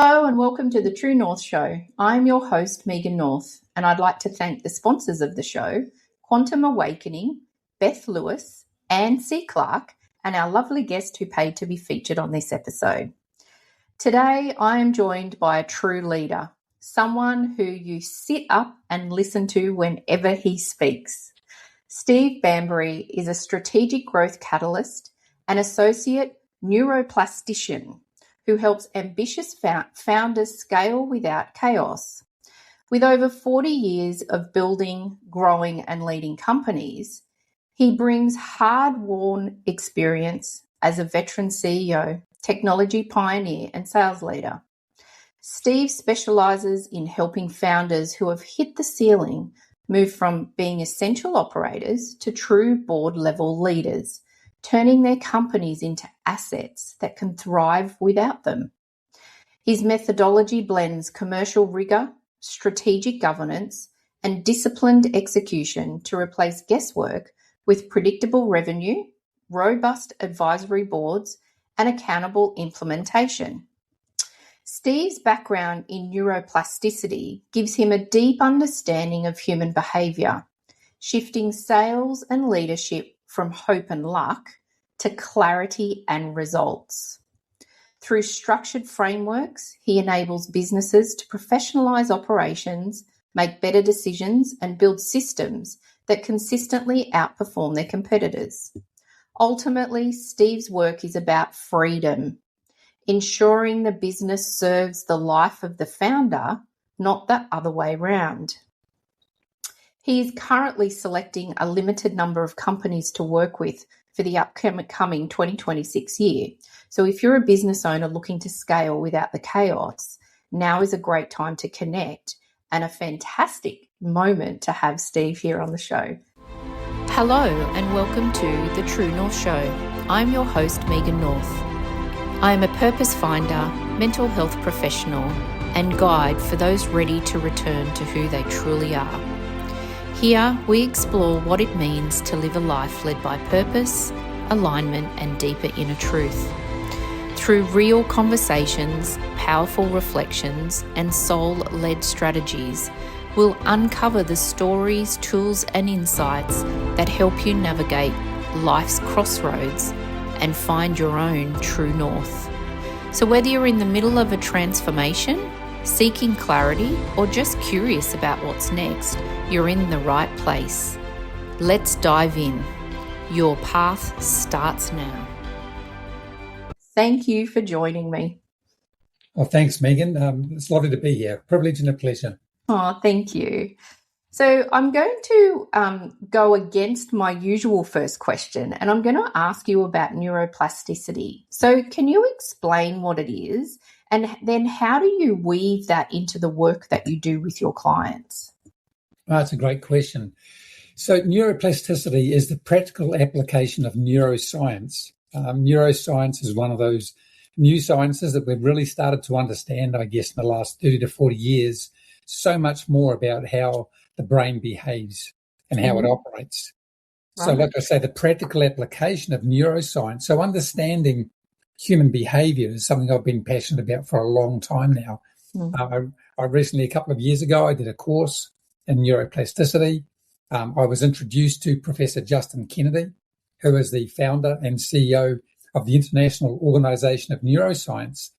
Hello and welcome to the True North Show. I'm your host, Megan North, and I'd like to thank the sponsors of the show, Quantum Awakening, Beth Lewis, Anne C. Clark, and our lovely guest who paid to be featured on this episode. Today, I am joined by a true leader, someone who you sit up and listen to whenever he speaks. Steve Bambury is a strategic growth catalyst and associate neuroplastician who helps ambitious founders scale without chaos. With over 40 years of building, growing, and leading companies, he brings hard-won experience as a veteran CEO, technology pioneer, and sales leader. Steve specialises in helping founders who have hit the ceiling move from being essential operators to true board-level leaders, turning their companies into assets that can thrive without them. His methodology blends commercial rigour, strategic governance, and disciplined execution to replace guesswork with predictable revenue, robust advisory boards, and accountable implementation. Steve's background in neuroplasticity gives him a deep understanding of human behaviour, shifting sales and leadership from hope and luck to clarity and results. Through structured frameworks, he enables businesses to professionalise operations, make better decisions, and build systems that consistently outperform their competitors. Ultimately, Steve's work is about freedom, ensuring the business serves the life of the founder, not the other way round. He is currently selecting a limited number of companies to work with for the upcoming 2026 year. So if you're a business owner looking to scale without the chaos, now is a great time to connect and a fantastic moment to have Steve here on the show. Hello and welcome to the True North Show. I'm your host, Megan North. I am a purpose finder, mental health professional, and guide for those ready to return to who they truly are. Here, we explore what it means to live a life led by purpose, alignment, and deeper inner truth. Through real conversations, powerful reflections, and soul-led strategies, we'll uncover the stories, tools, and insights that help you navigate life's crossroads and find your own true north. So whether you're in the middle of a transformation, seeking clarity, or just curious about what's next, you're in the right place. Let's dive in. Your path starts now. Thank you for joining me. Oh, thanks, Megan. It's lovely to be here. Privilege and a pleasure. Oh, thank you. So I'm going to go against my usual first question, and I'm going to ask you about neuroplasticity. So can you explain what it is, and then how do you weave that into the work that you do with your clients? That's a great question. So neuroplasticity is the practical application of neuroscience. Neuroscience is one of those new sciences that we've really started to understand, I guess, in the last 30 to 40 years, so much more about how the brain behaves and how it operates. Right. So like I say, the practical application of neuroscience, so understanding human behavior is something I've been passionate about for a long time now. I recently, a couple of years ago, I did a course in neuroplasticity. I was introduced to Professor Justin Kennedy, who is the founder and CEO of the International Organization of Neuroscience.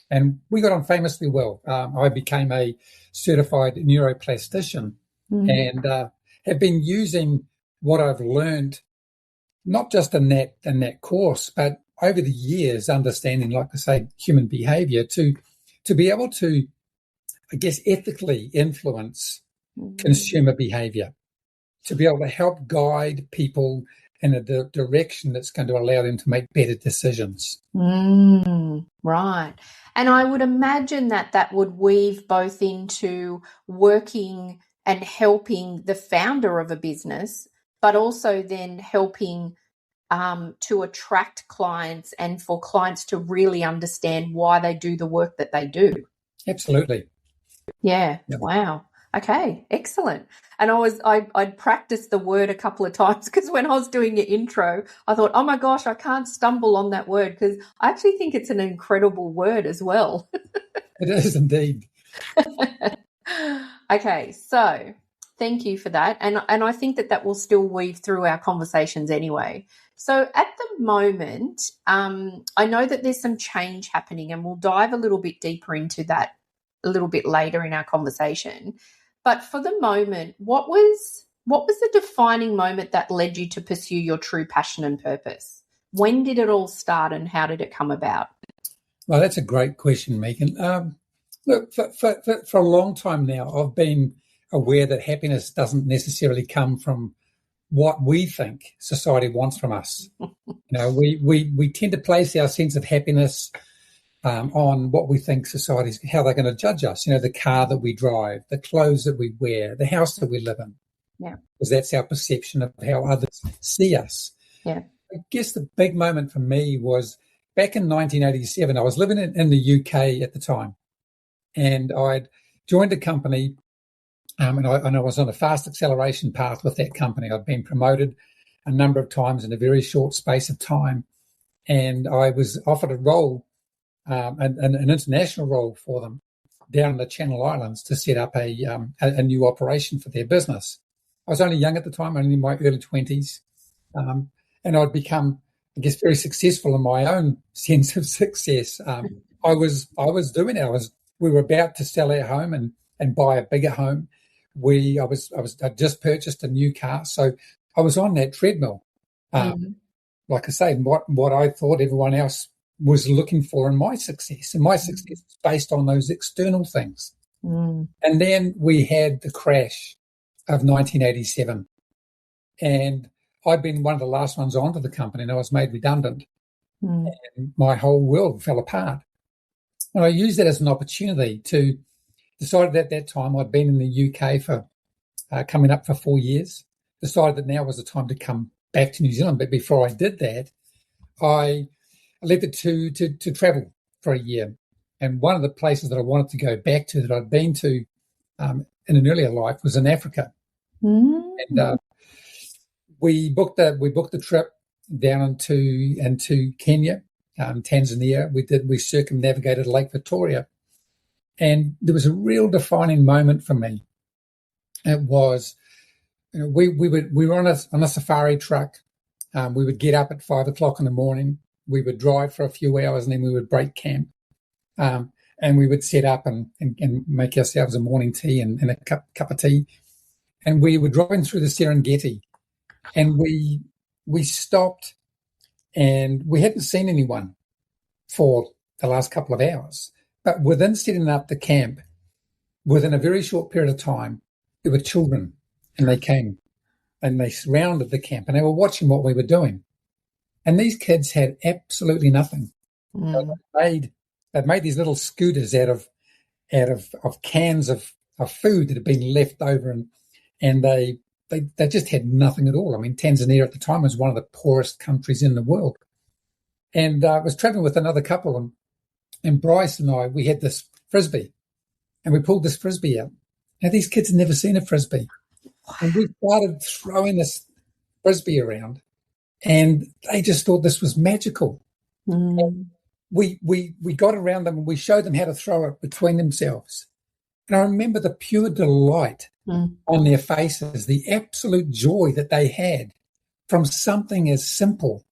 And we got on famously well. I became a certified neuroplastician and have been using what I've learned, not just in that course, but over the years, understanding, like I say, human behavior to be able to, I guess, ethically influence consumer behavior, to be able to help guide people in a direction that's going to allow them to make better decisions. Right. And I would imagine that would weave both into working and helping the founder of a business, but also then helping to attract clients and for clients to really understand why they do the work that they do. Absolutely. Yeah. Yep. Wow. Okay, excellent. And I'd practiced the word a couple of times because when I was doing your intro, I thought, oh my gosh, I can't stumble on that word because I actually think it's an incredible word as well. It is indeed. Okay, so thank you for that. And I think that will still weave through our conversations anyway. So at the moment, I know that there's some change happening, and we'll dive a little bit deeper into that a little bit later in our conversation. But for the moment, what was the defining moment that led you to pursue your true passion and purpose? When did it all start, and how did it come about? Well, that's a great question, Megan. Look, for a long time now, I've been aware that happiness doesn't necessarily come from what we think society wants from us. We tend to place our sense of happiness on what we think society's, how they're going to judge us. The car that we drive, the clothes that we wear, the house that we live in. Yeah, because that's our perception of how others see us. Yeah, I guess the big moment for me was back in 1987. I was living in the UK at the time, and I'd joined a company. And I was on a fast acceleration path with that company. I'd been promoted a number of times in a very short space of time. And I was offered a role, an international role for them down in the Channel Islands to set up a new operation for their business. I was only young at the time, only in my early 20s. And I'd become, I guess, very successful in my own sense of success. I was doing it. We were about to sell our home and buy a bigger home. I'd just purchased a new car, so I was on that treadmill. Like I say, what I thought everyone else was looking for in my success, and my success was based on those external things. And then we had the crash of 1987, and I'd been one of the last ones onto the company, and I was made redundant, and my whole world fell apart. And I used that as an opportunity to decided at that time, I'd been in the UK for coming up for 4 years, decided that now was the time to come back to New Zealand. But before I did that, I elected to travel for a year. And one of the places that I wanted to go back to that I'd been to in an earlier life was in Africa. And we booked the trip down into Kenya, Tanzania. We circumnavigated Lake Victoria. And there was a real defining moment for me. It was, we were on a safari truck. We would get up at 5 o'clock in the morning. We would drive for a few hours, and then we would break camp. And we would set up and make ourselves a morning tea and a cup of tea. And we were driving through the Serengeti, and we stopped, and we hadn't seen anyone for the last couple of hours. But within setting up the camp, within a very short period of time, there were children, and they came and they surrounded the camp, and they were watching what we were doing. And these kids had absolutely nothing. They'd made these little scooters out of cans of food that had been left over, and they just had nothing at all. I mean, Tanzania at the time was one of the poorest countries in the world. And I was traveling with another couple, and Bryce and I, we had this Frisbee, and we pulled this Frisbee out. Now, these kids had never seen a Frisbee. And we started throwing this Frisbee around, and they just thought this was magical. And we got around them, and we showed them how to throw it between themselves. And I remember the pure delight on their faces, the absolute joy that they had from something as simple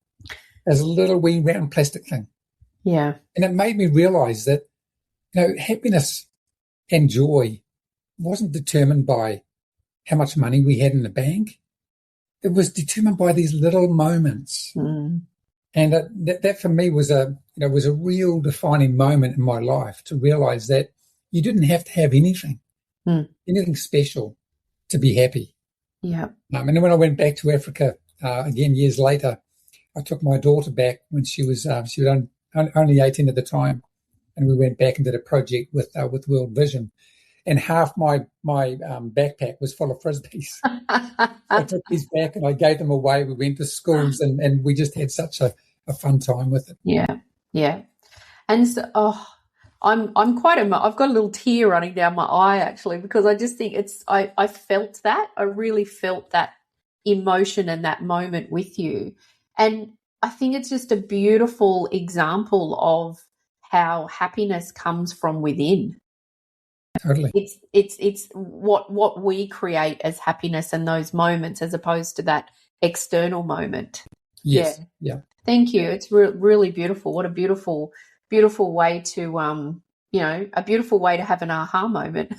as a little wee round plastic thing. Yeah. And it made me realize that, happiness and joy wasn't determined by how much money we had in the bank. It was determined by these little moments. And that for me was a real defining moment in my life, to realize that you didn't have to have anything special to be happy. Yeah. And then when I went back to Africa again years later, I took my daughter back when she was only 18 at the time, and we went back and did a project with World Vision, and half my backpack was full of Frisbees. I took these back and I gave them away. We went to schools, and we just had such a fun time with it. Yeah, yeah. And so, I'm quite I've got a little tear running down my eye actually, because I just think I felt that. I really felt that emotion and that moment with you. And I think it's just a beautiful example of how happiness comes from within. Totally. It's what we create as happiness in those moments, as opposed to that external moment. Yes. Yeah. Thank you. It's really beautiful. What a beautiful way to a beautiful way to have an aha moment.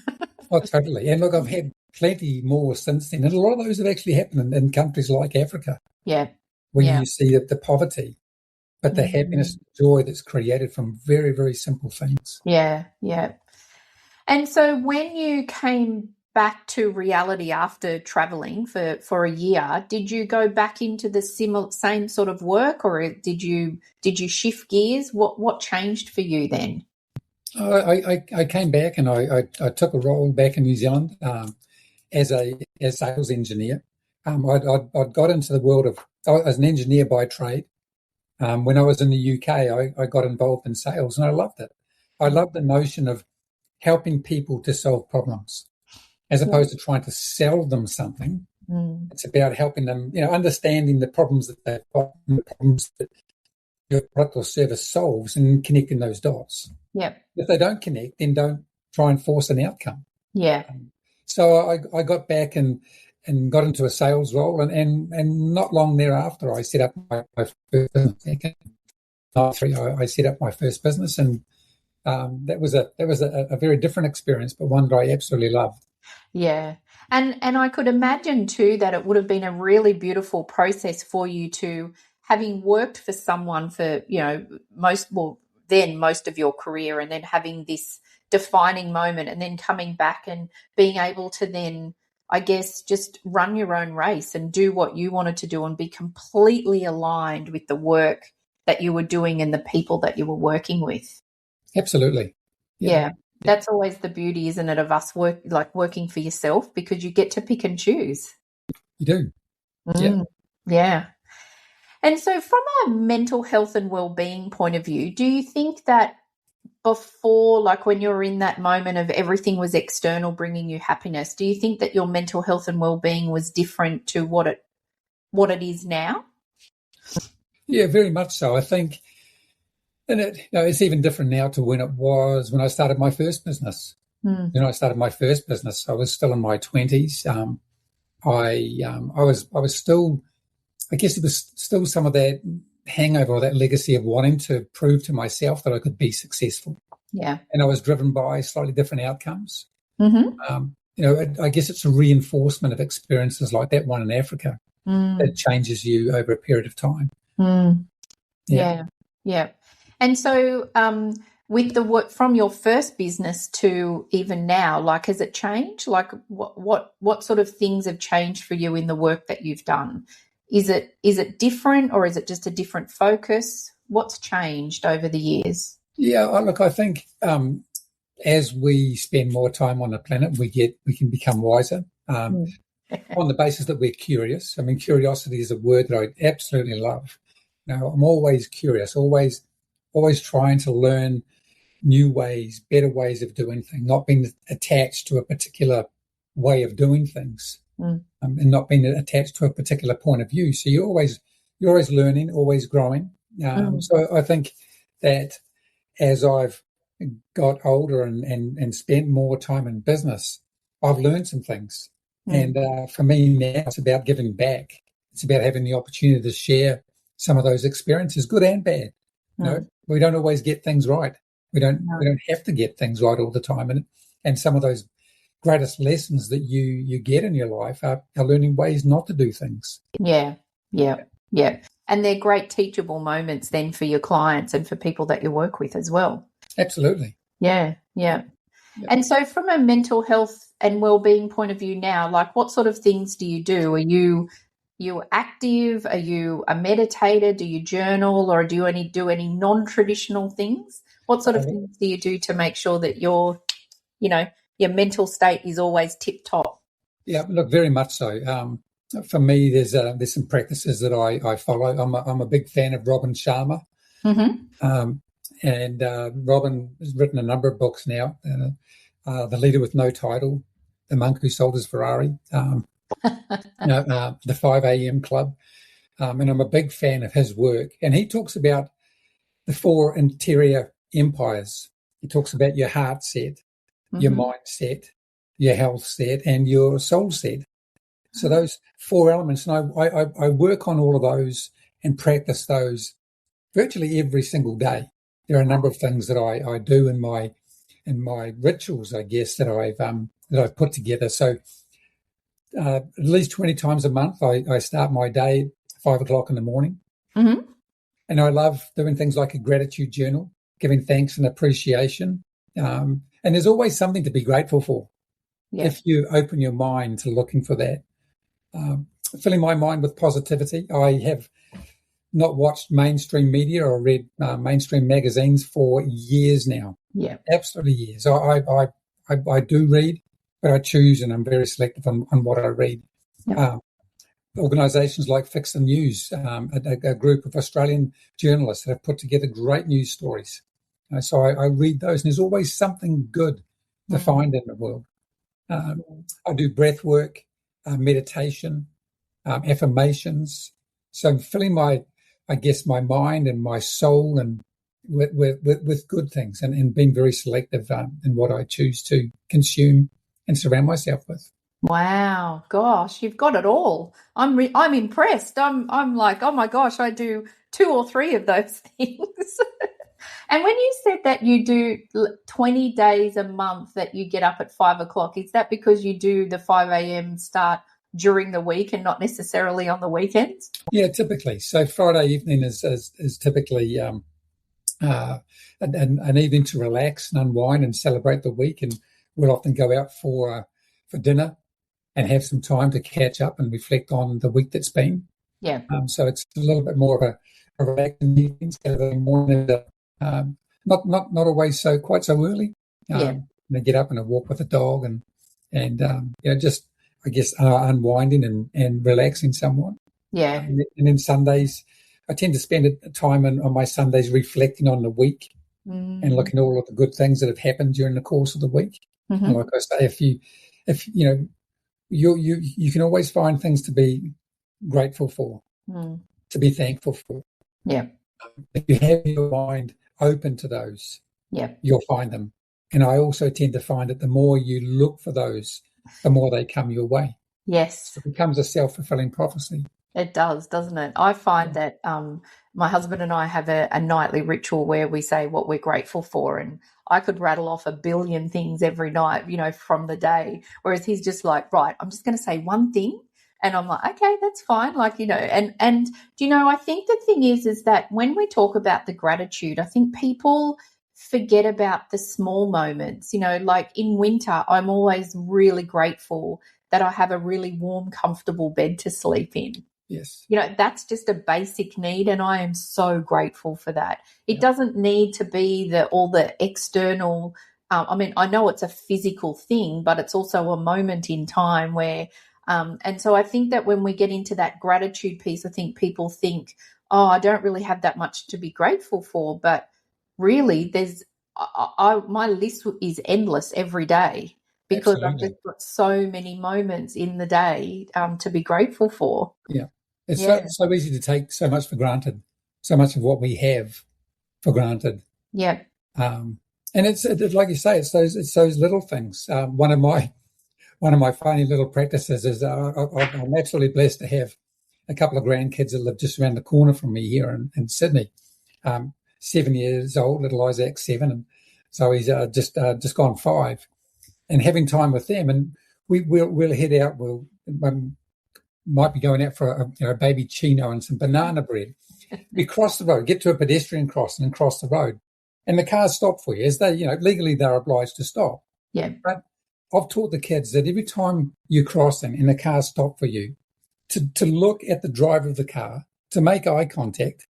Oh, totally. And look, I've had plenty more since then, and a lot of those have actually happened in countries like Africa. Yeah. Where you see the poverty, but the happiness and joy that's created from very, very simple things. Yeah. And so when you came back to reality after traveling for a year, did you go back into the same sort of work, or did you shift gears? What changed for you then? I came back and I took a role back in New Zealand as a sales engineer. I'd got into the world of, I was an engineer by trade. When I was in the UK, I got involved in sales and I loved it. I loved the notion of helping people to solve problems, as opposed to trying to sell them something. It's about helping them, understanding the problems that they've got, and the problems that your product or service solves, and connecting those dots. Yep. If they don't connect, then don't try and force an outcome. Yeah. So I got back and got into a sales role, and not long thereafter, I set up my first business. I set up my first business, and that was a very different experience, but one that I absolutely loved. Yeah. And I could imagine too that it would have been a really beautiful process for you to, having worked for someone for, most of your career, and then having this defining moment, and then coming back and being able to then, I guess, just run your own race and do what you wanted to do and be completely aligned with the work that you were doing and the people that you were working with. Absolutely. Yeah. That's always the beauty, isn't it, of us working for yourself, because you get to pick and choose. You do. Yeah. And so from a mental health and well-being point of view, do you think that before, like when you're in that moment of everything was external bringing you happiness, do you think that your mental health and well-being was different to what it is now? Yeah, very much so. I think, and it's even different now to when it was when I started my first business. When I started my first business, I was still in my 20s. I was still, I guess it was still some of that hangover or that legacy of wanting to prove to myself that I could be successful. Yeah. And I was driven by slightly different outcomes. Mm-hmm. I guess it's a reinforcement of experiences like that one in Africa that changes you over a period of time. Yeah. And so with the work from your first business to even now, like, has it changed? Like what sort of things have changed for you in the work that you've done? Is it different, or is it just a different focus? What's changed over the years? Yeah, look, I think as we spend more time on the planet, we can become wiser on the basis that we're curious. I mean, curiosity is a word that I absolutely love. I'm always curious, always trying to learn new ways, better ways of doing things, not being attached to a particular way of doing things. And not being attached to a particular point of view. So you're always learning, always growing. So I think that as I've got older and spent more time in business, I've learned some things. And for me now, it's about giving back. It's about having the opportunity to share some of those experiences, good and bad. We don't always get things right. We don't have to get things right all the time. And some of those greatest lessons that you get in your life are learning ways not to do things. Yeah. And they're great teachable moments then for your clients and for people that you work with as well. Absolutely. Yeah. And so from a mental health and well-being point of view now, like, what sort of things do you do? Are you active? Are you a meditator? Do you journal, or do you do any non-traditional things? What sort of things do you do to make sure that your mental state is always tip-top? Yeah, look, very much so. For me, there's some practices that I follow. I'm a big fan of Robin Sharma. And Robin has written a number of books now. The Leader with No Title, The Monk Who Sold His Ferrari, the 5 a.m. Club. And I'm a big fan of his work. And he talks about the 4 interior empires. He talks about your heart set, your mindset, your health set, and your soul set. So those 4 elements, and I work on all of those and practice those virtually every single day. There are a number of things that I do in my rituals, I guess, that I've put together. So at least 20 times a month, I start my day at 5 o'clock in the morning. Mm-hmm. And I love doing things like a gratitude journal, giving thanks and appreciation. And there's always something to be grateful for if you open your mind to looking for that. Filling my mind with positivity. I have not watched mainstream media or read mainstream magazines for years now. Yeah, absolutely years. I do read, but I choose, and I'm very selective on what I read. Yep. Organisations like Fix the News, a group of Australian journalists that have put together great news stories. So I read those, and there's always something good to find in the world. I do breath work, meditation, affirmations. So filling my mind and my soul and with good things, and being very selective in what I choose to consume and surround myself with. Wow, gosh, you've got it all. I'm impressed. I'm like, oh my gosh, I do 2 or 3 of those things. And when you said that you do 20 days a month that you get up at 5 o'clock, is that because you do the 5 a.m. start during the week and not necessarily on the weekends? Yeah, typically. So Friday evening is typically an evening to relax and unwind and celebrate the week. And we'll often go out for dinner and have some time to catch up and reflect on the week that's been. Yeah. So it's a little bit more of a relaxing evening instead of the morning. Not always quite so early. I get up and I walk with the dog and just I guess unwinding and relaxing somewhat. Yeah. And then Sundays, I tend to spend time on my Sundays reflecting on the week and looking at all of the good things that have happened during the course of the week. Mm-hmm. And like I say, if you can always find things to be grateful for, to be thankful for. Yeah. If you have your mind open to those, you'll find them. And I also tend to find that the more you look for those, the more they come your way. Yes. It becomes a self-fulfilling prophecy. It does, doesn't it? I find that my husband and I have a nightly ritual where we say what we're grateful for, and I could rattle off a billion things every night, from the day, whereas he's just like, right, I'm just going to say one thing. And I'm like, okay, that's fine. And I think the thing is that when we talk about the gratitude, I think people forget about the small moments, like in winter, I'm always really grateful that I have a really warm, comfortable bed to sleep in. Yes. That's just a basic need, and I am so grateful for that. It doesn't need to be all the external. I know it's a physical thing, but it's also a moment in time where, and so I think that when we get into that gratitude piece, I think people think, oh, I don't really have that much to be grateful for, but really my list is endless every day. Because I've just got so many moments in the day to be grateful for. Yeah. It's so easy to take so much for granted, so much of what we have for granted. Yeah. And it's like you say, it's those little things. One of my funny little practices is I'm absolutely blessed to have a couple of grandkids that live just around the corner from me here in Sydney. 7 years old, little Isaac 7, and so he's just gone 5. And having time with them, and we'll head out. We'll might be going out for a baby chino and some banana bread. We cross the road, get to a pedestrian crossing, and cross the road, and the cars stop for you. As they, legally they're obliged to stop. Yeah. But I've taught the kids that every time you're crossing and the cars stop for you, to look at the driver of the car, to make eye contact,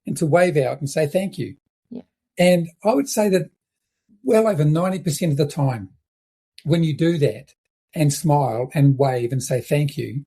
and to wave out and say thank you. Yeah. And I would say that well over 90% of the time, when you do that and smile and wave and say thank you,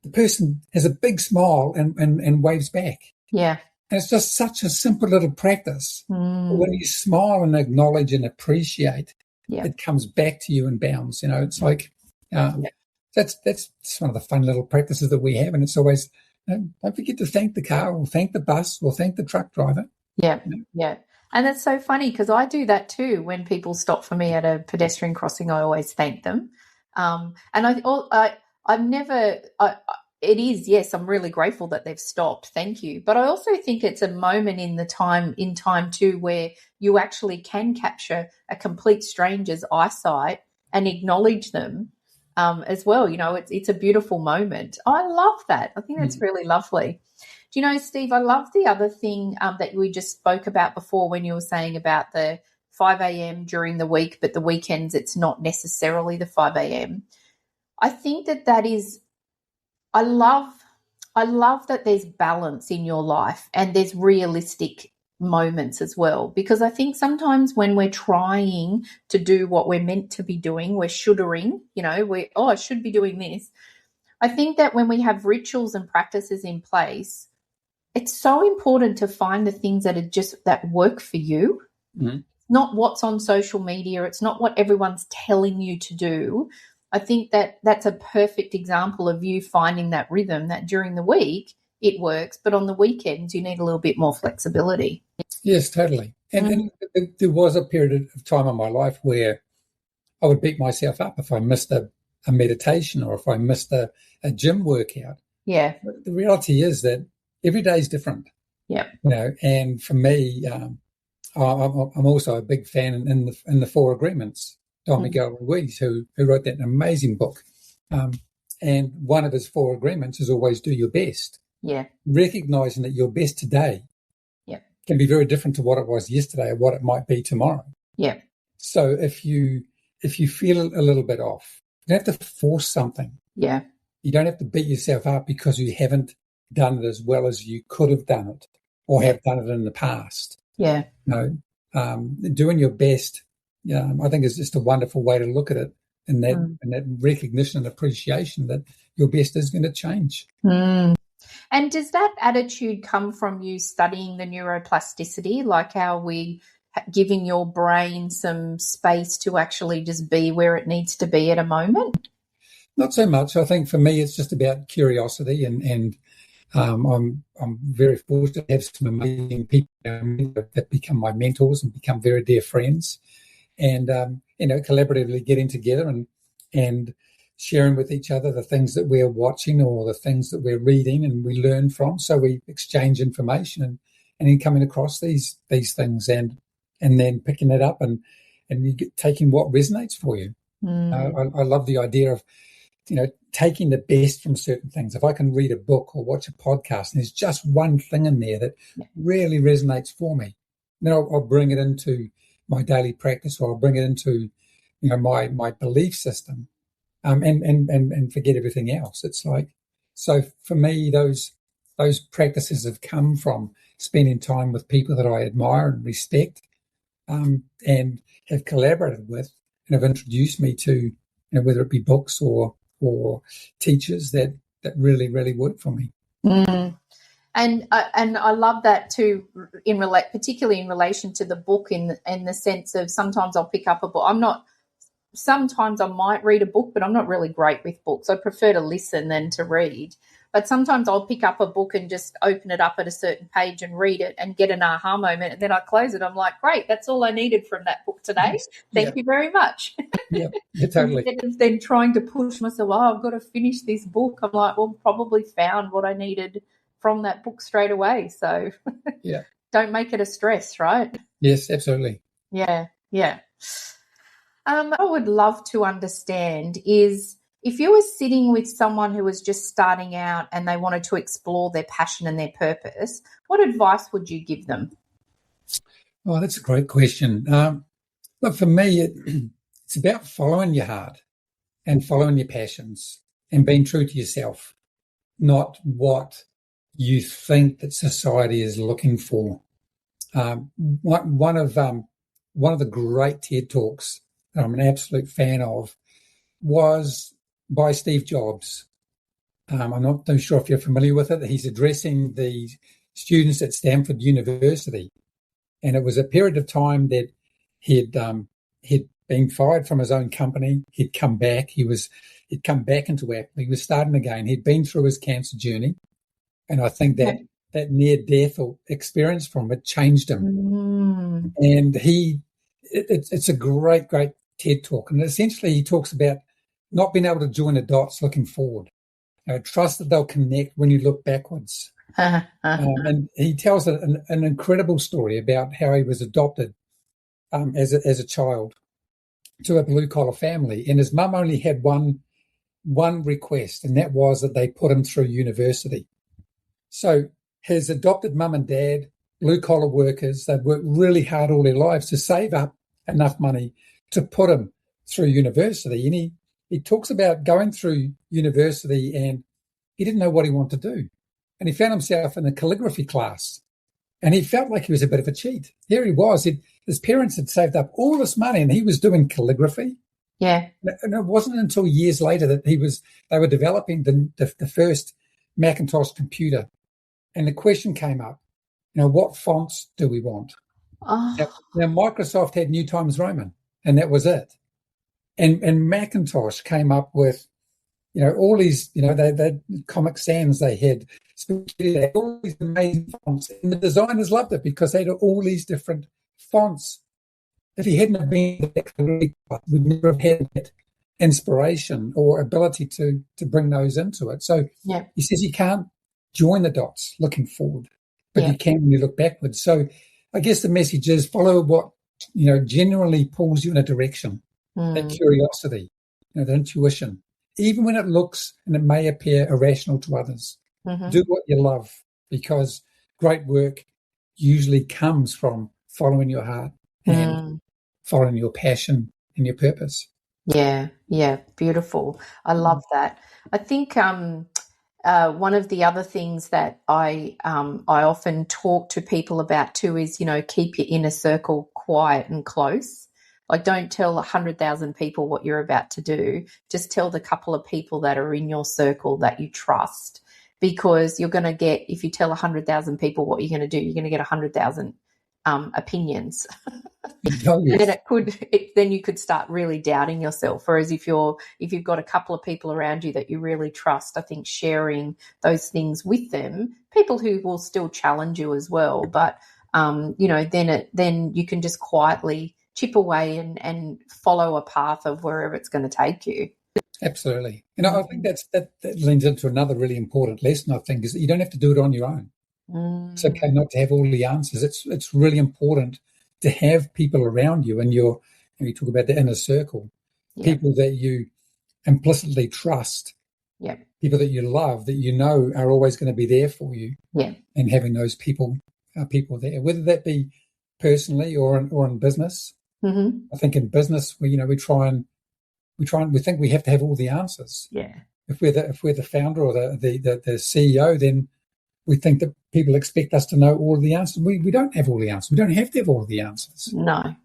the person has a big smile and waves back. Yeah. And it's just such a simple little practice. When you smile and acknowledge and appreciate, it comes back to you in bounds. It's like that's one of the fun little practices that we have. And it's always, don't forget to thank the car or thank the bus or thank the truck driver. Yeah, yeah. And it's so funny because I do that too. When people stop for me at a pedestrian crossing, I always thank them. And I've never, it is, yes, I'm really grateful that they've stopped. Thank you. But I also think it's a moment in time too, where you actually can capture a complete stranger's eyesight and acknowledge them as well. It's a beautiful moment. I love that. I think that's really lovely. Do you know, Steve, I love the other thing that we just spoke about before when you were saying about the 5 a.m. during the week, but the weekends it's not necessarily the 5 a.m. I think that is, I love that there's balance in your life and there's realistic moments as well, because I think sometimes when we're trying to do what we're meant to be doing, we're shouldering, I should be doing this. I think that when we have rituals and practices in place, it's so important to find the things that work for you, not what's on social media. It's not what everyone's telling you to do. I think that's a perfect example of you finding that rhythm that during the week it works, but on the weekends you need a little bit more flexibility. Yes, totally. And there was a period of time in my life where I would beat myself up if I missed a meditation or if I missed a gym workout. Yeah. But the reality is that every day is different. Yeah. And for me, I'm also a big fan in the Four Agreements. Miguel Ruiz, who wrote that amazing book. And one of his 4 agreements is always do your best. Yeah. Recognizing that your best today can be very different to what it was yesterday or what it might be tomorrow. Yeah. So if you feel a little bit off, you don't have to force something. Yeah. You don't have to beat yourself up because you haven't done it as well as you could have done it or have done it in the past. Yeah. Doing your best, I think is just a wonderful way to look at it, and that recognition and appreciation that your best is going to change. And does that attitude come from you studying the neuroplasticity, like how we giving your brain some space to actually just be where it needs to be at a moment? Not so much. I think for me it's just about curiosity, and I'm very fortunate to have some amazing people that become my mentors and become very dear friends, and collaboratively getting together and sharing with each other the things that we're watching or the things that we're reading and we learn from. So we exchange information and then coming across these things and then picking it up and you taking what resonates for you. I love the idea of taking the best from certain things. If I can read a book or watch a podcast and there's just one thing in there that really resonates for me, then I'll bring it into my daily practice, or I'll bring it into my belief system, and forget everything else. It's like, so for me, those practices have come from spending time with people that I admire and respect, and have collaborated with and have introduced me to, whether it be books or teachers that really, really work for me. And I love that too, particularly in relation to the book, in the sense of sometimes I'll pick up a book. Sometimes I might read a book, but I'm not really great with books. I prefer to listen than to read. But sometimes I'll pick up a book and just open it up at a certain page and read it and get an aha moment, and then I close it. I'm like, great, that's all I needed from that book today. Thank you very much. Yeah, totally. Instead of then trying to push myself, I've got to finish this book. I'm like, well, probably found what I needed from that book straight away. So don't make it a stress, right? Yes, absolutely. Yeah. I would love to understand is, if you were sitting with someone who was just starting out and they wanted to explore their passion and their purpose, what advice would you give them? Oh, that's a great question. Look, for me, it's about following your heart and following your passions and being true to yourself, not what you think that society is looking for. One of the great TED Talks that I'm an absolute fan of was by Steve Jobs. I'm not too sure if you're familiar with it. He's addressing the students at Stanford University. And it was a period of time that he'd been fired from his own company. He'd come back. He'd come back into Apple. He was starting again. He'd been through his cancer journey. And I think that near-death experience from it changed him. Mm. And it's a great, great TED Talk. And essentially he talks about not being able to join the dots looking forward. Trust that they'll connect when you look backwards. And he tells an incredible story about how he was adopted as a child to a blue-collar family. And his mum only had one request, and that was that they put him through university. So his adopted mum and dad, blue-collar workers, they'd worked really hard all their lives to save up enough money to put him through university. And he talks about going through university and he didn't know what he wanted to do. And he found himself in a calligraphy class and he felt like he was a bit of a cheat. Here he was. His parents had saved up all this money and he was doing calligraphy. Yeah. And it wasn't until years later that they were developing the first Macintosh computer. And the question came up, what fonts do we want? Oh. Now Microsoft had New Times Roman, and that was it. And Macintosh came up with, all these, they had Comic Sans, they had all these amazing fonts. And the designers loved it because they had all these different fonts. If he hadn't have been we'd never have had that inspiration or ability to bring those into it. So he says you can't join the dots looking forward, but you can when you look backwards. So I guess the message is follow what, generally pulls you in a direction, that curiosity, the intuition, even when it looks and it may appear irrational to others. Mm-hmm. Do what you love, because great work usually comes from following your heart and following your passion and your purpose. Yeah, beautiful. I love that. I think one of the other things that I often talk to people about too is, keep your inner circle quiet and close. Like, don't tell 100,000 people what you're about to do. Just tell the couple of people that are in your circle that you trust, because you're going to get, if you tell 100,000 people what you're going to do, you're going to get 100,000 opinions. And then you could start really doubting yourself. Whereas if you've got a couple of people around you that you really trust, I think sharing those things with them, people who will still challenge you as well, but then you can just quietly chip away and follow a path of wherever it's going to take you. Absolutely. I think that leans into another really important lesson, I think, is that you don't have to do it on your own. It's okay not to have all the answers. It's really important to have people around you, and you talk about the inner circle, people that you implicitly trust, people that you love, that are always going to be there for you, and having those people there, whether that be personally or in business. Mm-hmm. I think in business, we think we have to have all the answers. Yeah. If we're the founder or the CEO, then we think that people expect us to know all of the answers. We don't have all the answers. We don't have to have all of the answers. No.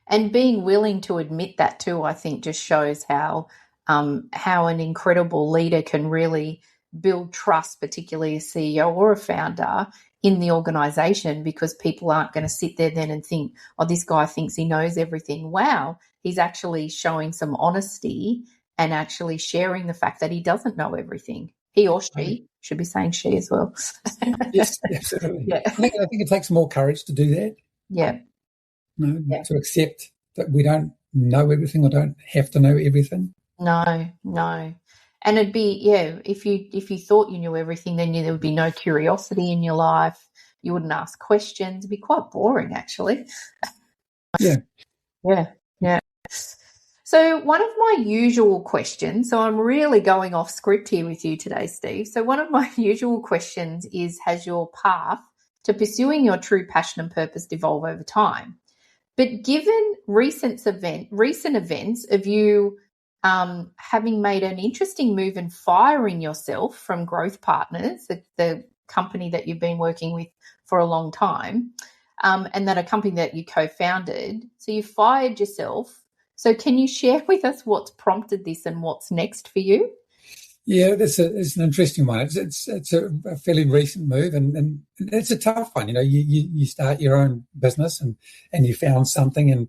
And being willing to admit that too, I think, just shows how an incredible leader can really build trust, particularly a CEO or a founder, in the organisation, because people aren't going to sit there then and think, oh, this guy thinks he knows everything. Wow, he's actually showing some honesty and actually sharing the fact that he doesn't know everything. He or she should be saying she as well. Yes, absolutely. Yeah. I think it takes more courage to do that. Yeah. To accept that we don't know everything or don't have to know everything. No. And it'd be, if you thought you knew everything, then there would be no curiosity in your life. You wouldn't ask questions. It'd be quite boring, actually. Yeah. So one of my usual questions, so I'm really going off script here with you today, Steve. So one of my usual questions is, has your path to pursuing your true passion and purpose evolve over time? But given recent events of you having made an interesting move and firing yourself from Growth Partners, the company that you've been working with for a long time, and that a company that you co-founded, so you fired yourself. So can you share with us what's prompted this and what's next for you? Yeah, it's an interesting one. It's a fairly recent move, and it's a tough one. You start your own business and you found something and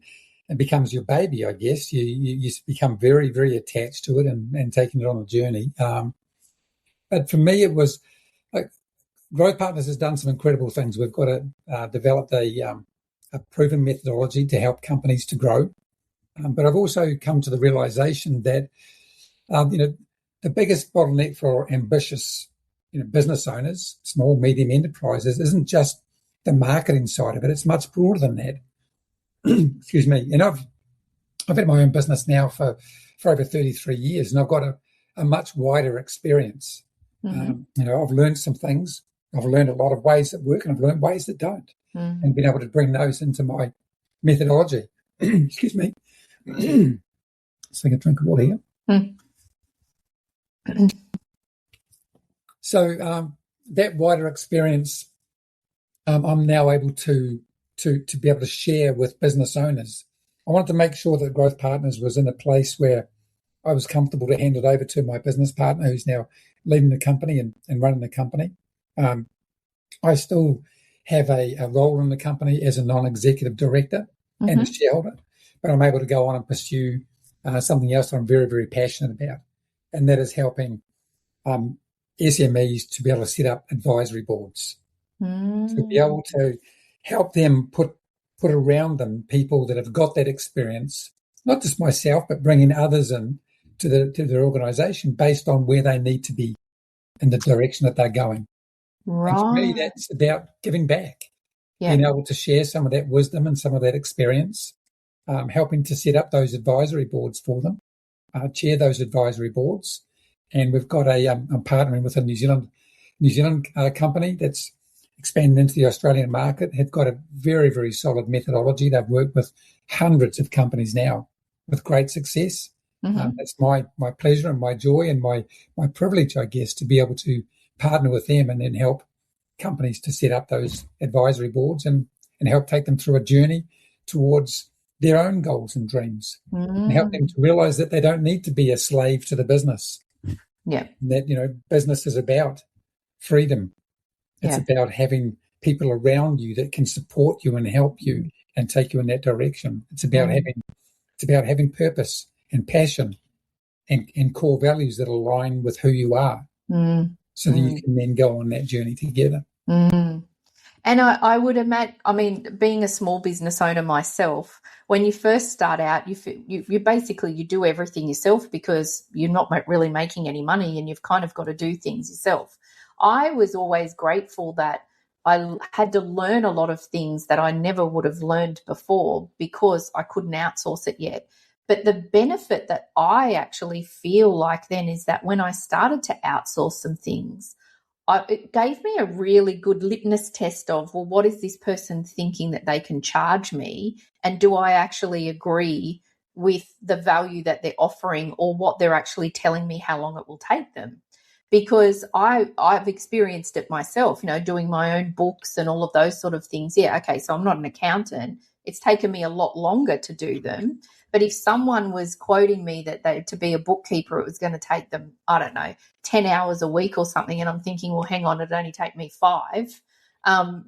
it becomes your baby. I guess you become very, very attached to it and taking it on a journey. But for me, it was like Growth Partners has done some incredible things. We've got developed a proven methodology to help companies to grow. But I've also come to the realization that the biggest bottleneck for ambitious, business owners, small, medium enterprises, isn't just the marketing side of it. It's much broader than that. Excuse me. And I've had my own business now for over 33 years, and I've got a much wider experience. Mm-hmm. I've learned some things. I've learned a lot of ways that work, and I've learned ways that don't, and been able to bring those into my methodology. Excuse me. Just take a drink of water here. So that wider experience, I'm now able to be able to share with business owners. I wanted to make sure that Growth Partners was in a place where I was comfortable to hand it over to my business partner, who's now leading the company and running the company. I still have a role in the company as a non-executive director and a shareholder, but I'm able to go on and pursue something else that I'm very, very passionate about, and that is helping SMEs to be able to set up advisory boards, to be able to help them put around them people that have got that experience, not just myself, but bringing others in to their organisation based on where they need to be in the direction that they're going. Right. And for me, that's about giving back, being able to share some of that wisdom and some of that experience, helping to set up those advisory boards for them, chair those advisory boards. And we've got I'm partnering with a New Zealand company that's expanding into the Australian market, have got a very, very solid methodology. They've worked with hundreds of companies now with great success. It's my pleasure and my joy and my privilege, I guess, to be able to partner with them and then help companies to set up those advisory boards and help take them through a journey towards their own goals and dreams, and help them to realize that they don't need to be a slave to the business. Yeah. That, business is about freedom. It's about having people around you that can support you and help you and take you in that direction. It's about having purpose and passion and core values that align with who you are, so that you can then go on that journey together. And I would imagine, being a small business owner myself, when you first start out, you basically do everything yourself because you're not really making any money and you've kind of got to do things yourself. I was always grateful that I had to learn a lot of things that I never would have learned before because I couldn't outsource it yet. But the benefit that I actually feel like then is that when I started to outsource some things, it gave me a really good litmus test of, well, what is this person thinking that they can charge me? And do I actually agree with the value that they're offering or what they're actually telling me how long it will take them? Because I've experienced it myself, doing my own books and all of those sort of things. Yeah, okay, so I'm not an accountant. It's taken me a lot longer to do them. But if someone was quoting me that to be a bookkeeper, it was going to take them, 10 hours a week or something, and I'm thinking, well, hang on, it'd only take me 5. I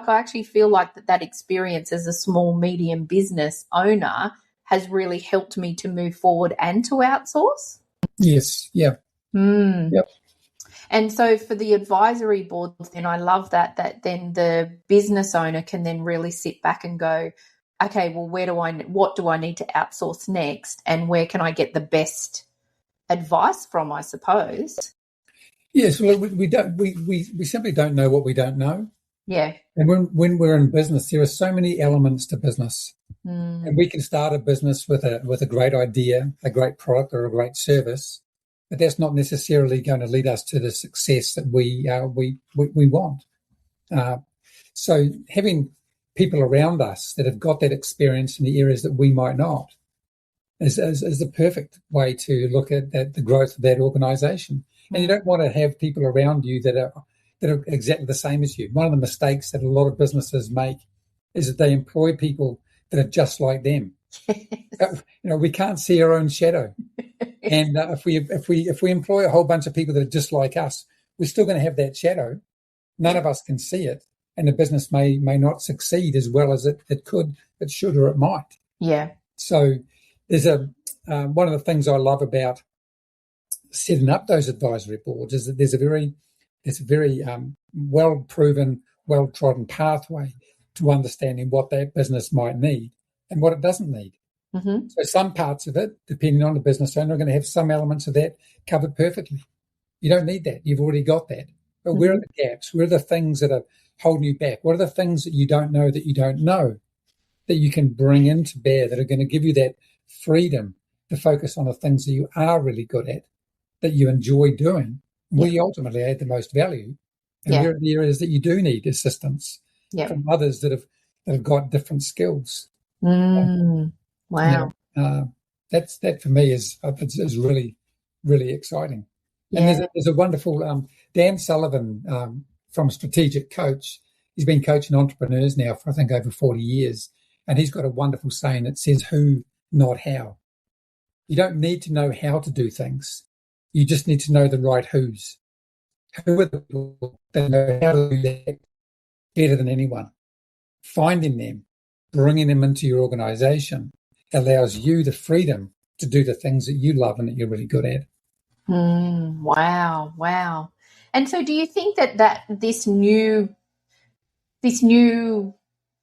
actually feel like that experience as a small, medium business owner has really helped me to move forward and to outsource. Yes, yeah. Yep. And so for the advisory boards, then I love that then the business owner can then really sit back and go, okay, well, what do I need to outsource next, and where can I get the best advice from, I suppose? Yes, well, we simply don't know what we don't know. Yeah. And when we're in business, there are so many elements to business, and we can start a business with a great idea, a great product, or a great service, but that's not necessarily going to lead us to the success that we want. So having people around us that have got that experience in the areas that we might not is the perfect way to look at the growth of that organisation. And you don't want to have people around you that are exactly the same as you. One of the mistakes that a lot of businesses make is that they employ people that are just like them. Yes. We can't see our own shadow. And if we employ a whole bunch of people that are just like us, we're still going to have that shadow. None of us can see it, and the business may not succeed as well as it could, it should, or it might. Yeah. So there's one of the things I love about setting up those advisory boards is that there's a very well-proven, well-trodden pathway to understanding what that business might need and what it doesn't need. Mm-hmm. So some parts of it, depending on the business owner, are going to have some elements of that covered perfectly. You don't need that. You've already got that. But where are the gaps? Where are the things that are holding you back? What are the things that you don't know that you can bring into bear that are going to give you that freedom to focus on the things that you are really good at, that you enjoy doing, where you ultimately add the most value, and where are the areas that you do need assistance from others that have got different skills. Wow. That for me is really, really exciting. Yeah. And there's a wonderful Dan Sullivan from Strategic Coach. He's been coaching entrepreneurs now for I think over 40 years, and he's got a wonderful saying that says who, not how. You don't need to know how to do things. You just need to know the right who's. Who are the people that know how to do that better than anyone? Finding them, bringing them into your organisation allows you the freedom to do the things that you love and that you're really good at. Wow. And so do you think that this new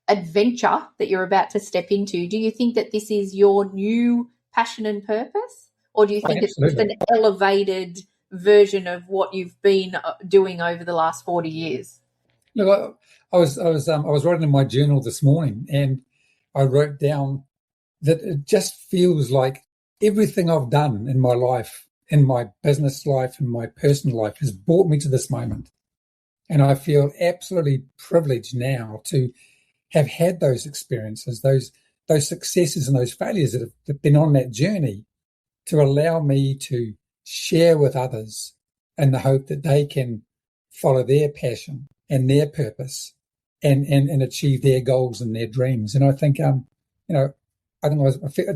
adventure that you're about to step into, do you think that this is your new passion and purpose? Or do you think it's just an elevated version of what you've been doing over the last 40 years? Look, I was writing in my journal this morning, and I wrote down that it just feels like everything I've done in my life, in my business life, and my personal life has brought me to this moment. And I feel absolutely privileged now to have had those experiences, those successes and those failures that have been on that journey to allow me to share with others in the hope that they can follow their passion and their purpose and achieve their goals and their dreams. And I think, it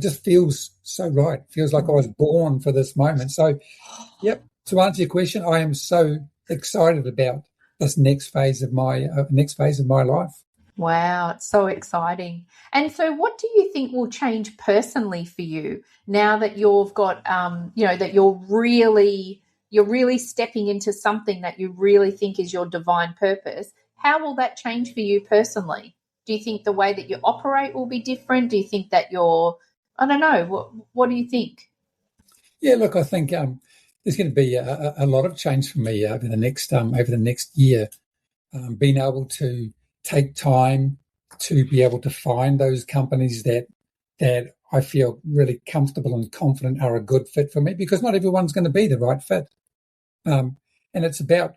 just feels so right. It feels like I was born for this moment. So, to answer your question, I am so excited about this next phase of my life. Wow, it's so exciting. And so what do you think will change personally for you now that you've got, that you're really stepping into something that you really think is your divine purpose? How will that change for you personally? Do you think the way that you operate will be different? Do you think that I don't know, what do you think? Yeah, look, I think there's going to be a lot of change for me over the next year, being able to take time to be able to find those companies that I feel really comfortable and confident are a good fit for me, because not everyone's going to be the right fit. And it's about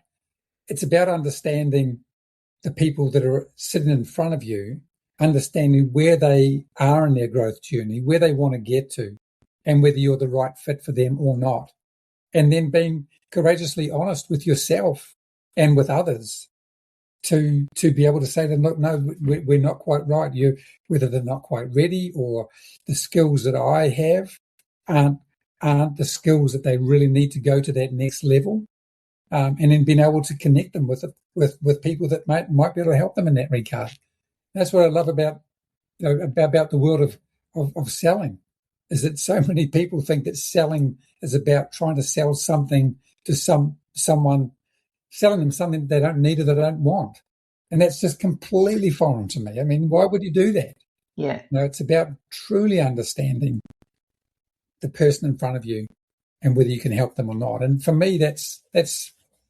understanding the people that are sitting in front of you, understanding where they are in their growth journey, where they want to get to, and whether you're the right fit for them or not. And then being courageously honest with yourself and with others to be able to say to them, look, no, we're not quite right. Whether they're not quite ready, or the skills that I have aren't the skills that they really need to go to that next level. And then being able to connect them with people that might be able to help them in that regard. That's what I love about the world of selling, is that so many people think that selling is about trying to sell something to someone, selling them something they don't need or they don't want. And that's just completely foreign to me. I mean, why would you do that? Yeah. It's about truly understanding the person in front of you and whether you can help them or not. And for me, that's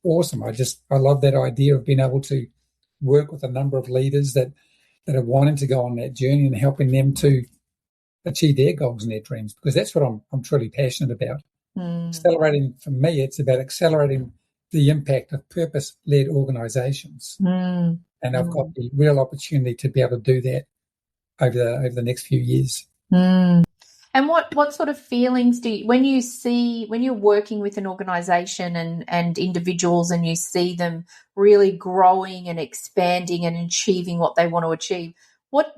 awesome. I love that idea of being able to work with a number of leaders that are wanting to go on that journey and helping them to achieve their goals and their dreams, because that's what I'm truly passionate about. Accelerating, for me, it's about accelerating the impact of purpose-led organisations. And I've got the real opportunity to be able to do that over the next few years. And what sort of feelings do you, when you're working with an organisation and individuals, and you see them really growing and expanding and achieving what they want to achieve, what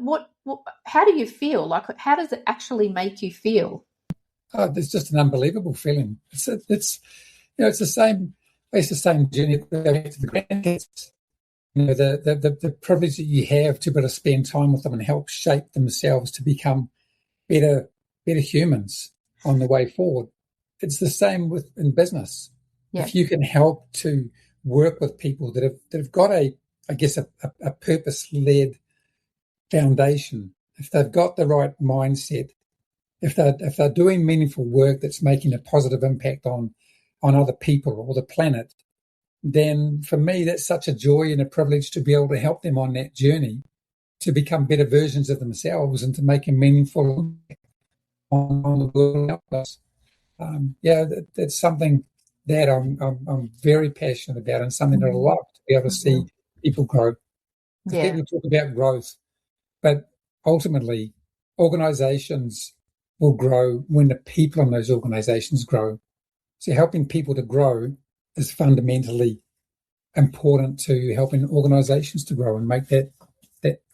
how do you feel? Like, how does it actually make you feel? It's just an unbelievable feeling. It's it's the same. It's the same journey to the grandkids. The privilege that you have to be able to spend time with them and help shape themselves to become better humans on the way forward. It's the same in business. Yeah. If you can help to work with people that have got a purpose-led foundation, if they've got the right mindset, if they're doing meaningful work that's making a positive impact on other people or the planet, then for me that's such a joy and a privilege to be able to help them on that journey to become better versions of themselves and to make a meaningful impact on the world. That's something that I'm very passionate about, and something that I love to be able to see people grow. People talk about growth, but ultimately organisations will grow when the people in those organisations grow. So helping people to grow is fundamentally important to helping organisations to grow and make that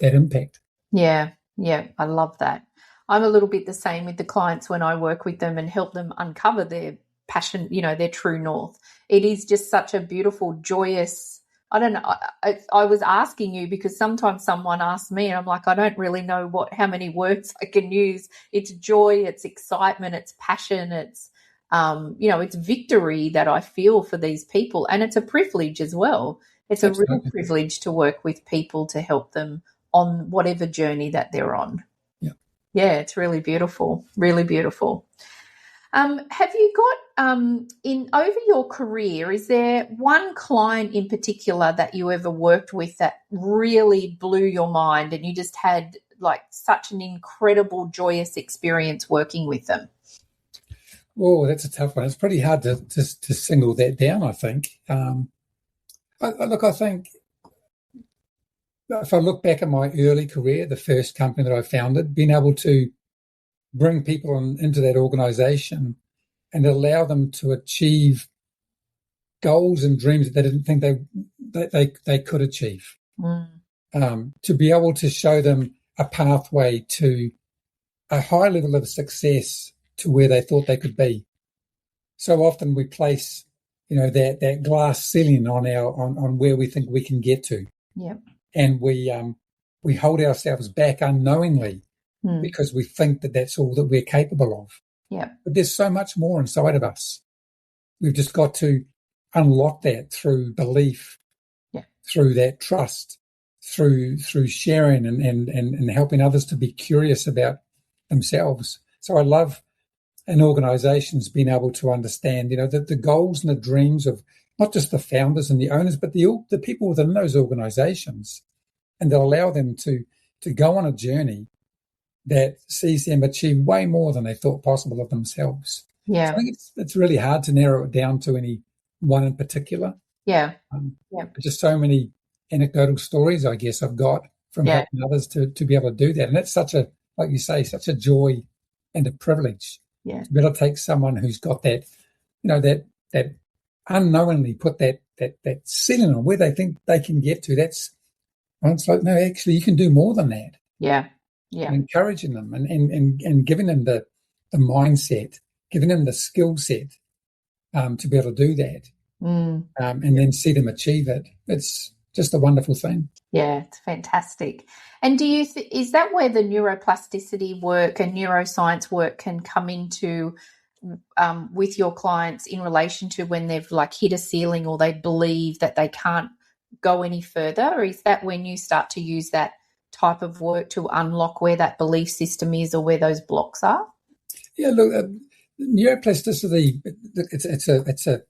impact. Yeah, I love that. I'm a little bit the same with the clients when I work with them and help them uncover their passion, their true north. It is just such a beautiful, joyous, I don't know. I was asking you because sometimes someone asks me and I'm like, I don't really know how many words I can use. It's joy, it's excitement, it's passion, it's, it's victory that I feel for these people. And it's a privilege as well. It's Absolutely. A real privilege to work with people to help them on whatever journey that they're on. Yeah, it's really beautiful, really beautiful. Have you got in over your career, is there one client in particular that you ever worked with that really blew your mind and you just had like such an incredible, joyous experience working with them? Oh, that's a tough one. It's pretty hard to single that down, I think. I think if I look back at my early career, the first company that I founded, being able to bring people into that organisation and allow them to achieve goals and dreams that they didn't think they could achieve. To be able to show them a pathway to a high level of success to where they thought they could be. So often we place, that glass ceiling on where we think we can get to. Yep. And we hold ourselves back unknowingly because we think that that's all that we're capable of. Yeah. But there's so much more inside of us. We've just got to unlock that through belief, through that trust, through sharing and helping others to be curious about themselves. So I love in organisations being able to understand, the goals and the dreams of not just the founders and the owners, but the people within those organisations, and that allow them to go on a journey that sees them achieve way more than they thought possible of themselves. Yeah. So I think it's really hard to narrow it down to any one in particular. Yeah. Just so many anecdotal stories, I guess, I've got from helping others to be able to do that. And it's such a, like you say, such a joy and a privilege to be able to take someone who's got that, that unknowingly put that ceiling on where they think they can get to. It's like, no, actually you can do more than that. Yeah. Yeah. And encouraging them and giving them the mindset, giving them the skill set to be able to do that. And then see them achieve it. It's just a wonderful thing. Yeah, it's fantastic. And do you is that where the neuroplasticity work and neuroscience work can come into with your clients in relation to when they've like hit a ceiling or they believe that they can't go any further? Or is that when you start to use that type of work to unlock where that belief system is or where those blocks are? Yeah, look, neuroplasticity, it's a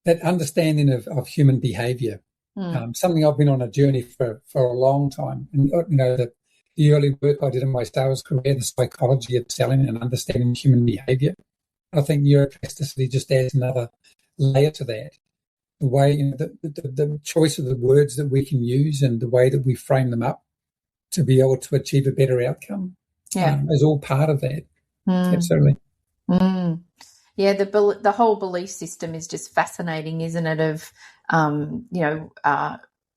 that understanding of human behaviour. Something I've been on a journey for a long time. And, the early work I did in my sales career, the psychology of selling and understanding human behaviour. I think neuroplasticity just adds another layer to that. The way, the choice of the words that we can use and the way that we frame them up to be able to achieve a better outcome is all part of that. Absolutely. Yeah, the whole belief system is just fascinating, isn't it? Of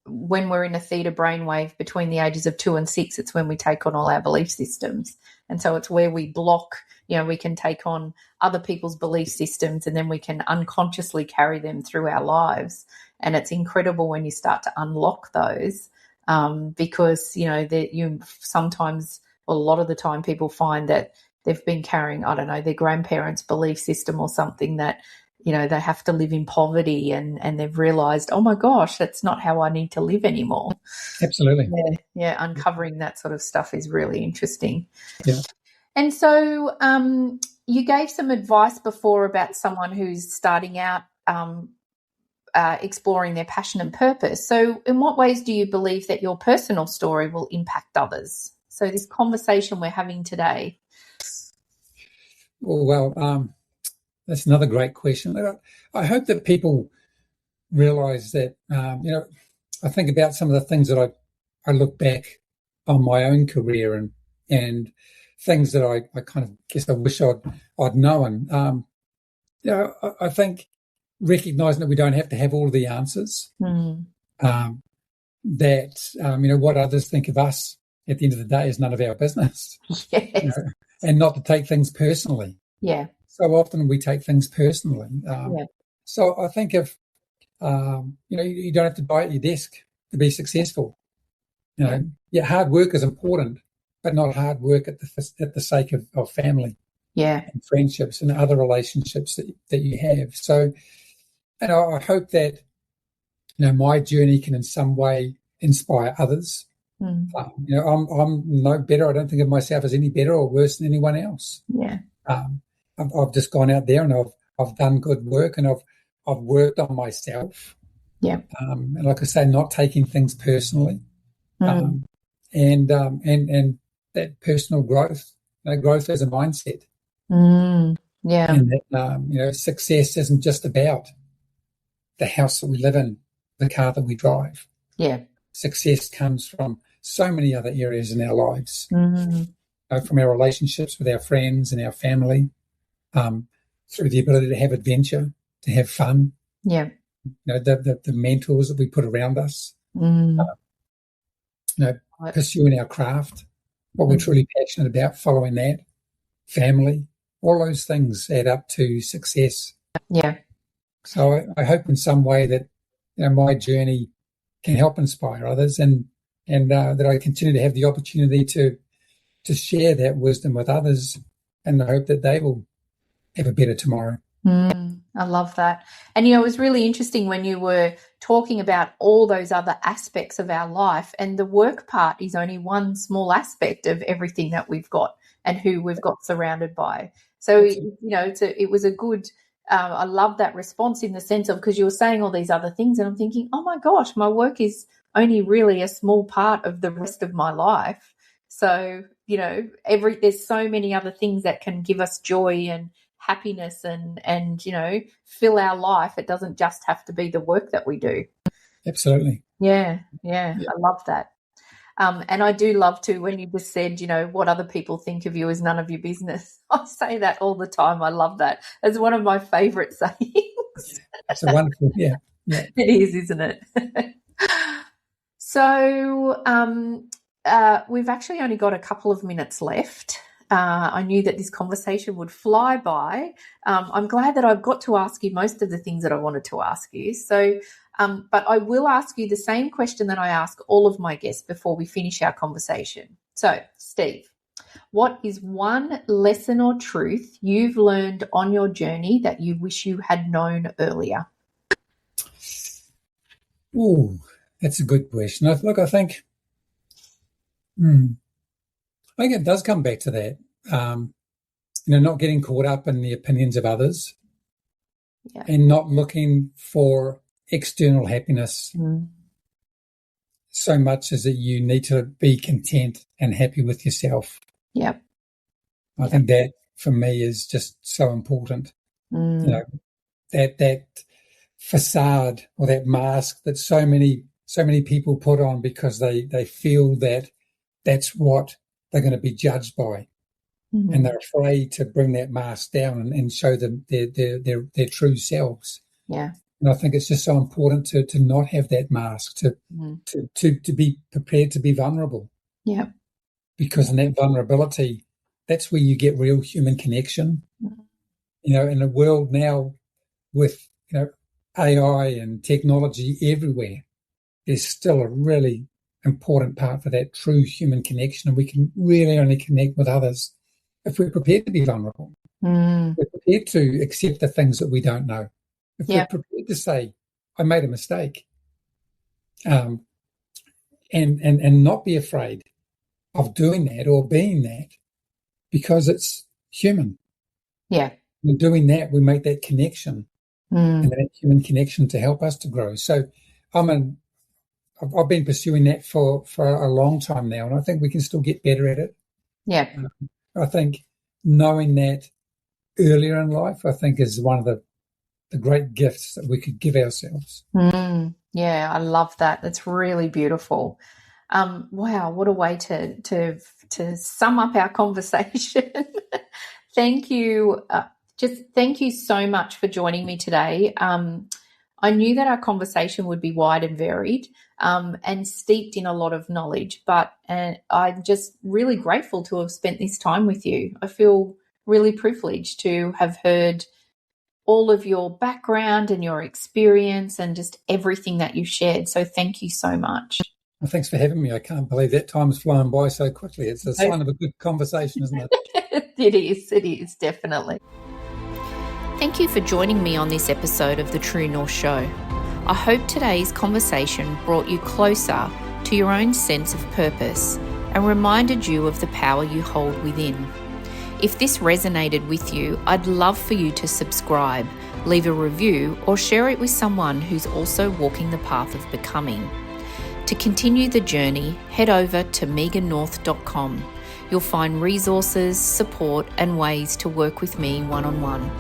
when we're in a theta brainwave between the ages of 2 and 6, it's when we take on all our belief systems, and so it's where we block we can take on other people's belief systems, and then we can unconsciously carry them through our lives. And it's incredible when you start to unlock those, because, that you sometimes, a lot of the time, people find that they've been carrying, I don't know, their grandparents' belief system or something, that, they have to live in poverty, and they've realised, oh my gosh, that's not how I need to live anymore. Absolutely. Yeah, uncovering that sort of stuff is really interesting. Yeah. And so you gave some advice before about someone who's starting out exploring their passion and purpose. So in what ways do you believe that your personal story will impact others? So this conversation we're having today. Well, that's another great question. I hope that people realise that, I think about some of the things that I look back on my own career and things that I kind of guess I wish I'd known. I think recognising that we don't have to have all of the answers, that, what others think of us at the end of the day is none of our business. Yes. And not to take things personally. Yeah. So often we take things personally. So I think if, you don't have to die at your desk to be successful. Hard work is important, but not hard work at the sake of family. Yeah. And friendships and other relationships that you have. So, I hope that, my journey can in some way inspire others. I'm no better. I don't think of myself as any better or worse than anyone else. Yeah. I've just gone out there and I've done good work, and I've worked on myself. Yeah. And like I say, not taking things personally. And that personal growth, growth as a mindset. Yeah. And that, success isn't just about the house that we live in, the car that we drive. Yeah. Success comes from so many other areas in our lives, from our relationships with our friends and our family, through the ability to have adventure, to have fun. Yeah. The mentors that we put around us, pursuing our craft, what we're truly passionate about, following that, family, all those things add up to success. Yeah. So I hope in some way that, my journey can help inspire others, and that I continue to have the opportunity to share that wisdom with others, and I hope that they will have a better tomorrow. I love that. And, it was really interesting when you were talking about all those other aspects of our life, and the work part is only one small aspect of everything that we've got and who we've got surrounded by. So, it was a good, I love that response, in the sense of, because you were saying all these other things, and I'm thinking, oh my gosh, my work is only really a small part of the rest of my life. So, there's so many other things that can give us joy and happiness and fill our life. It doesn't just have to be the work that we do. Absolutely. Yeah. I love that. And I do love to, when you just said, what other people think of you is none of your business. I say that all the time. I love that. It's one of my favourite sayings. It's a wonderful, yeah. It is, isn't it? So we've actually only got a couple of minutes left. I knew that this conversation would fly by. I'm glad that I've got to ask you most of the things that I wanted to ask you. So, but I will ask you the same question that I ask all of my guests before we finish our conversation. So, Steve, what is one lesson or truth you've learned on your journey that you wish you had known earlier? Oh, that's a good question. Look, I think it does come back to that, not getting caught up in the opinions of others, and not looking for external happiness so much as that you need to be content and happy with yourself. Yep. I think that for me is just so important. That facade or that mask that so many people put on because they feel that that's what they're going to be judged by, and they're afraid to bring that mask down and show them their true selves. Yeah. And I think it's just so important to not have that mask, to be prepared to be vulnerable. Yeah. Because in that vulnerability, that's where you get real human connection. You know, in a world now with, you know, AI and technology everywhere, there's still a really important part for that true human connection. And we can really only connect with others if we're prepared to be vulnerable. We're prepared to accept the things that we don't know. If we're prepared to say, I made a mistake, and not be afraid of doing that or being that, because it's human. Yeah. And doing that, we make that connection and that human connection to help us to grow. So I've been pursuing that for a long time now, and I think we can still get better at it. Yeah. I think knowing that earlier in life, I think, is one of the great gifts that we could give ourselves. Yeah, I love that. That's really beautiful. Wow, what a way to sum up our conversation. Thank you. Thank you so much for joining me today. I knew that our conversation would be wide and varied and steeped in a lot of knowledge, but I'm just really grateful to have spent this time with you. I feel really privileged to have heard all of your background and your experience and just everything that you shared. So thank you so much. Well, thanks for having me. I can't believe that time's flown by so quickly. It's a sign of a good conversation, isn't it? It is, definitely. Thank you for joining me on this episode of The True North Show. I hope today's conversation brought you closer to your own sense of purpose and reminded you of the power you hold within. If this resonated with you, I'd love for you to subscribe, leave a review, or share it with someone who's also walking the path of becoming. To continue the journey, head over to megannorth.com. You'll find resources, support, and ways to work with me one-on-one.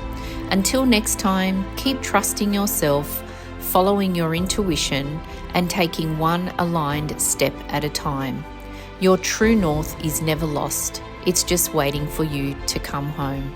Until next time, keep trusting yourself, following your intuition, and taking one aligned step at a time. Your true north is never lost. It's just waiting for you to come home.